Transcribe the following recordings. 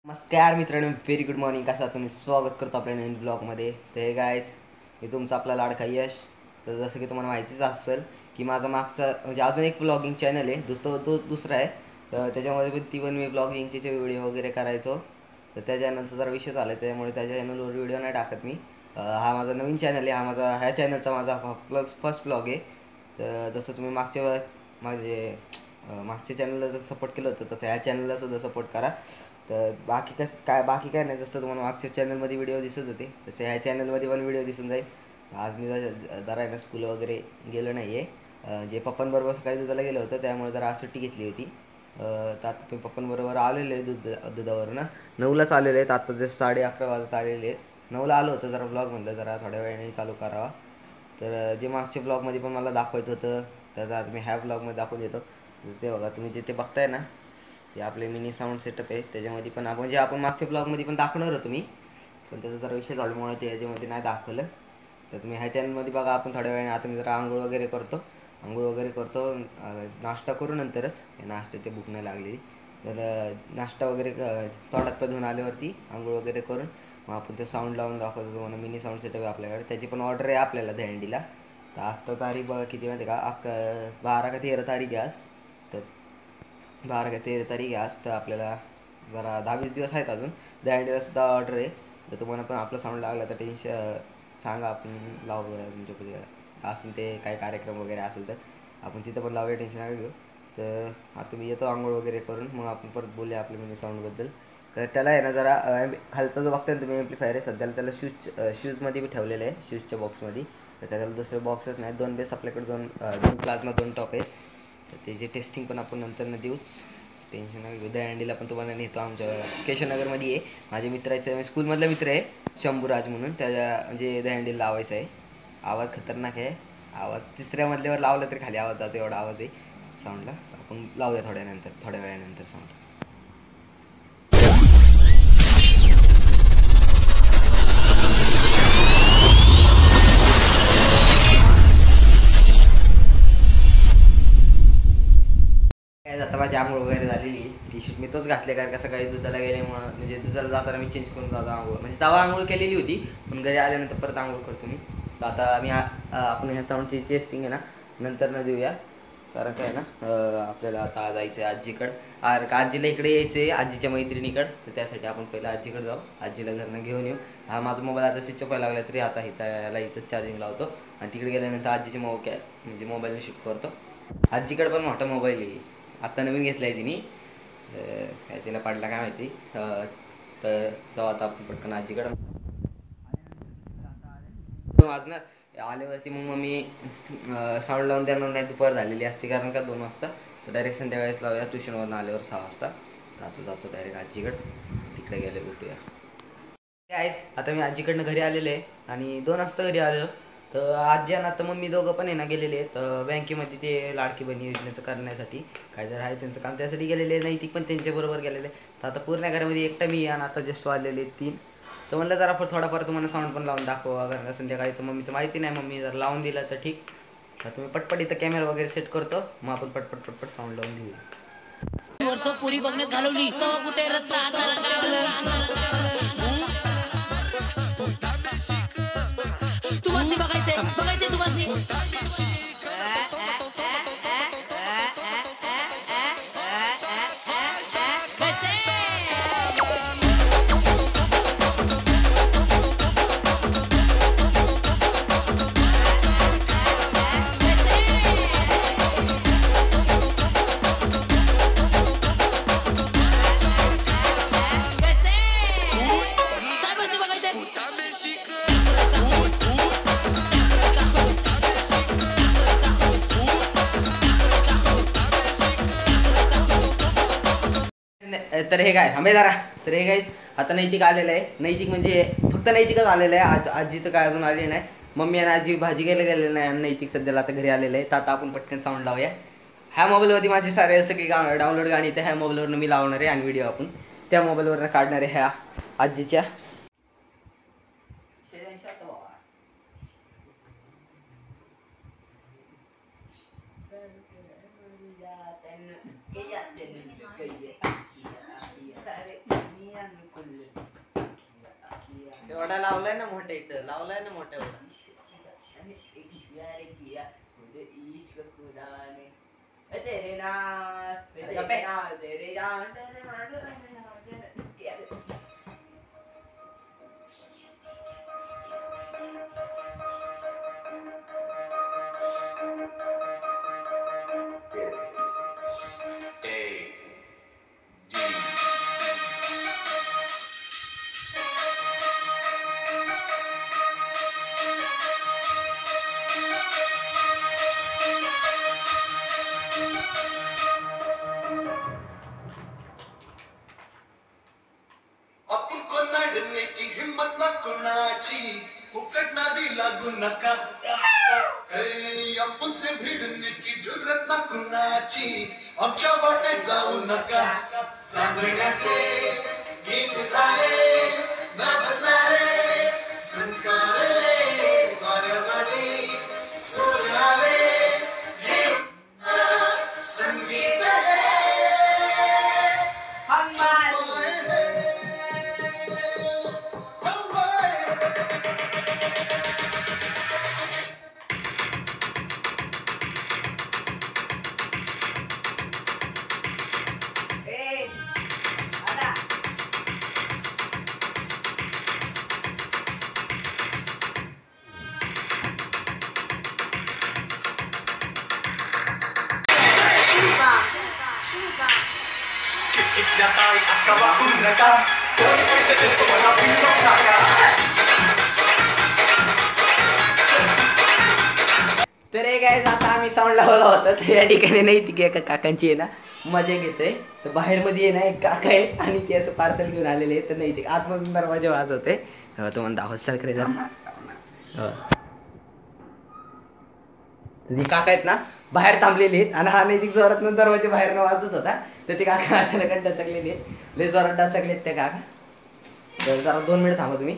नमस्कार मित्रांनो, very good morning. कसा तुम्ही? स्वागत करतो आपल्या नवीन ब्लॉगमध्ये. तर गायस, मी तुमचा आपला लाडका यश. तर जसं की तुम्हाला माहितीच असेल की माझा मागचा म्हणजे अजून एक ब्लॉगिंग चॅनल आहे, तो दुसरा आहे. तर त्याच्यामध्ये पण मी ब्लॉगिंगचे व्हिडिओ वगैरे करायचो. तर त्या चॅनलचा जरा विषय झाला आहे, त्यामुळे त्या चॅनलवर व्हिडिओ नाही टाकत मी. हा माझा नवीन चॅनल आहे, ह्या चॅनलचा माझा फर्स्ट ब्लॉग आहे. तर जसं तुम्ही मागच्या चॅनलला जसं सपोर्ट केलं होतं, तसं ह्या चॅनलला सुद्धा सपोर्ट करा. तर बाकी काय नाही, जसं तुम्हाला मागच्या चॅनलमध्ये व्हिडिओ दिसत होते तसे ह्या चॅनलमध्ये पण व्हिडिओ दिसून जाईल. आज मी जरा आहे ना स्कूल वगैरे गेलो नाही आहे. जे पप्पांबरोबर सकाळी दुधाला गेलं होतं, त्यामुळे जरा आज सुट्टी घेतली होती. तर आता मी पप्पांबरोबर आलेलो आहे दुधावरनं. 9लाच आलेले आहेत, आता जस्ट 11:30 वाजत आलेले आहेत. 9ला आलो होतं, जरा ब्लॉग म्हटलं जरा थोड्या वेळाने चालू करावा. तर जे मागच्या ब्लॉगमध्ये पण मला दाखवायचं होतं, तर आता मी ह्या ब्लॉगमध्ये दाखवून देतो. ते बघा, तुम्ही जे ते बघताय ना, ते आपले मिनी साऊंड सेटअप आहे. त्याच्यामध्ये पण आपण मागच्या ब्लॉगमध्ये पण दाखवणार होतो मी, पण त्याचा जरा विषय झाल्यामुळे ते याच्यामध्ये नाही दाखवलं. तर तुम्ही ह्या चॅनलमध्ये बघा. आपण थोड्या वेळाने आता मी जरा आंघोळ वगैरे करतो. नाश्ता करू नंतरच, नाश्त्याची भूक नाही लागलेली. तर नाश्ता वगैरे तोंडात पाय धुवून आल्यावरती आंघोळ वगैरे करून मग आपण ते साऊंड लावून दाखवतो तुम्हाला. मिनी साऊंड सेटअप आहे आपल्याकडे, त्याची पण ऑर्डर आहे आपल्याला दहीहंडीला. तर आजता तारीख बघा किती माहिती आहे का, 12 का 13 तारीख आहे आज. तर 12 का 13 तारीख आहे आज. तर आपल्याला जरा 10-20 दिवस आहेत अजून. दहीहंडीला सुद्धा ऑर्डर आहे. तर तुम्हाला पण आपलं साऊंड लागला तर सांगा, आपण लावू. म्हणजे असेल ते काही कार्यक्रम वगैरे असेल तर आपण तिथं पण लावूया, टेन्शन नका घेऊ. तर आता मी येतो आंघोळ वगैरे करून, मग आपण परत बोलूया आपल्या मिनी साऊंडबद्दल. तर त्याला आहे ना जरा खालचा जो बघताय ना तुम्ही एम्प्लिफायर आहे, सध्याला त्याला शूजमध्ये बी ठेवलेलं आहे, शूजच्या बॉक्समध्ये. तर त्याला दुसरे बॉक्सच नाही. 2 बेस आपल्याकडे, 2 प्लाझ्मा, 2 टॉप आहे. तर त्याची टेस्टिंग पण आपण नंतर देऊच, टेन्शन नका घेऊ. दहीहंडीला पण तुम्हाला नेतो. आमच्या केशवनगरमध्ये आहे, माझ्या मित्राचं स्कूलमधला मित्र आहे शंभूराज म्हणून. त्याच्या म्हणजे दहीहंडीला लावायचं आहे. आवाज खतरनाक आहे. आवाज 3ऱ्या मजल्यावर लावला तरी खाली आवाज जातो, एवढा आवाज आहे साऊंडला. आपण लावूया थोड्या वेळानंतर साऊंड. आता माझी आंघोळ वगैरे झालेली आहे. टी शर्ट मी तोच घातले, कारण का सकाळी दुधाला गेल्यामुळं, म्हणजे दुधाला जाताना मी चेंज करून जातो आंघोळ. म्हणजे तवा आंघोळ केलेली होती, पण घरी आल्यानंतर परत आंघोळ करतो मी. तर आता आपण ह्या साऊंडची टेस्टिंग आहे ना नंतर न देऊया. कारण काय ना, आपल्याला आता जायचं आहे आजीकडं. आजीला इकडे यायचं आहे, आजीच्या मैत्रिणीकडं. तर त्यासाठी आपण पहिलं आजीकडे जाऊ, आजीला घरनं घेऊन येऊ. हा माझा मोबाईल आता स्विच ऑफ व्हायला लागला, तरी आता इथंच चार्जिंग लावतो आणि तिकडे गेल्यानंतर आजीचे म्हणजे मोबाईलने शूट करतो. आजीकडे पण मोठा मोबाईल आहे, आत्ता नवीन घेतला आहे तिने. काय तिला पडला काय माहिती. तर जाऊ आता आपण पटकन आजीकडं. आज ना आल्यावरती मग मम्मी साऊंड लावून देणार नाही, दुपार झालेली असते कारण का 2 वाजता. तर डायरेक्ट संध्याकाळीच लावूया, ट्युशनवरून आल्यावर 6 वाजता. आता जातो डायरेक्ट आजीकडं, तिकडे गेले भेटूया. आहेस आता मी आजीकडनं घरी आलेले आहे आणि 2 वाजता घरी आलो. तर आजी आणि आता मम्मी दोघं पण आहे ना गेलेले आहेत बँकेमध्ये, ते लाडकी बहीण योजनेचं करण्यासाठी. काय जर आहे त्यांचं काम, त्यासाठी गेलेले नाही. ती पण त्यांच्याबरोबर गेलेले. तर आता पूर्ण घरामध्ये एकटा मी आणि आता जस्ट वाजलेले 3. तर म्हणलं जरा थोडाफार तुम्हाला साऊंड पण लावून दाखवा, कारण का संध्याकाळीचं मम्मीचं माहिती नाही. मम्मी जर लावून दिला तर ठीक. तर तुम्ही पटपट इथं कॅमेरा वगैरे सेट करतो, मग आपण पटपट साऊंड लावून घेऊया. वर्ष पुरी बघण्यात घालवली, कुठे तुम्हाला बघायचंय तुम्हाला. तर हे काय हमे जरा. तर हे गाईस आता नैतिक आलेलं आहे. नैतिक म्हणजे फक्त नैतिकच आलेलं आहे, आजी तर काय अजून आली नाही. मम्मी आणि आजी भाजी गेलेलं नाही. नैतिक सध्याला आता घरी आलेलं आहे. तर आता आपण पटकन साऊंड लावूया. ह्या मोबाईलवरती माझी सगळी डाउनलोड गाणी तर ह्या मोबाईलवरनं मी लावणार आहे आणि व्हिडिओ आपण त्या मोबाईलवरनं काढणार आहे ह्या आजीच्या. थोडा लावलाय ना मोठा इथं लावलाय ना मोठा एवढा इश्क खुदा ने तेरे नाम तेरे जान तेरे हिम्मत ना कुणाची फुकट नादी लागू नका आपण से भिडणे की जरूरत ना कुणाची आमच्या वाटे जाऊ नका चांदण्याचे गीत झाले नभ सारे संकारले वाऱ्यावरी सूर आले हे संगीत तर हे काय आता आम्ही साऊंड लावला होता तर या ठिकाणी नाही ती एका काकांची आहे ना मजा घेतोय तर बाहेर मध्ये आहे ना एक काका आहे आणि ते असं पार्सल घेऊन आलेले आहे तर नाही ते आतमधून दरवाजे वाजवते तो म्हणता आवाज सरकरे जरा काका आहेत ना बाहेर थांबलेले आहेत आणि हा नैतिक जोरात दरवाजे बाहेर वाजत होता तर ते काका अचानक डाचकलेले आहेत लय जोरात डाचकलेत त्या काका तर जरा 2 मिनिट थांबा तुम्ही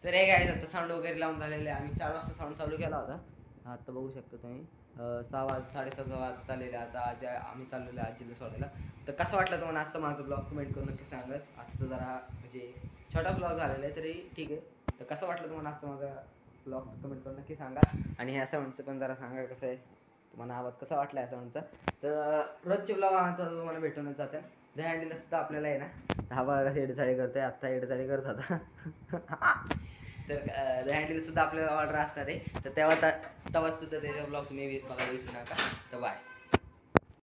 तर हे काय आता साऊंड वगैरे लावून झालेले आम्ही 4 वाजता साऊंड चालू केला होता आता बघू शकता तुम्ही 6:30 वाजता आलेले आता आज आम्ही चाललेलो आजीला सोडायला तर कसं वाटलं तुम्हाला आजचा माझा ब्लॉग कमेंट करून नक्की सांगत आजचं जरा म्हणजे छोटा ब्लॉग झालेला आहे तरी ठीक आहे तर कसं वाटलं तुम्हाला आजचा माझा ब्लॉग कमेंट करून नक्की सांगा आणि ह्या साऊंडचं पण जरा सांगा कसं आहे तुम्हाला आवाज कसा वाटला या साऊंडचा तर रोजचे ब्लॉग आमचा तुम्हाला भेटूनच जाते त्या हँडीला सुद्धा आपल्याला आहे ना हा बघा कसं एडसाडी करतोय आत्ता एडसाडी करत होता तर हँडीला सुद्धा आपल्याला ऑर्डर असणार आहे तर तेव्हा सुद्धा त्याचा ब्लॉग तुम्ही बघायला विसरू नका तर बाय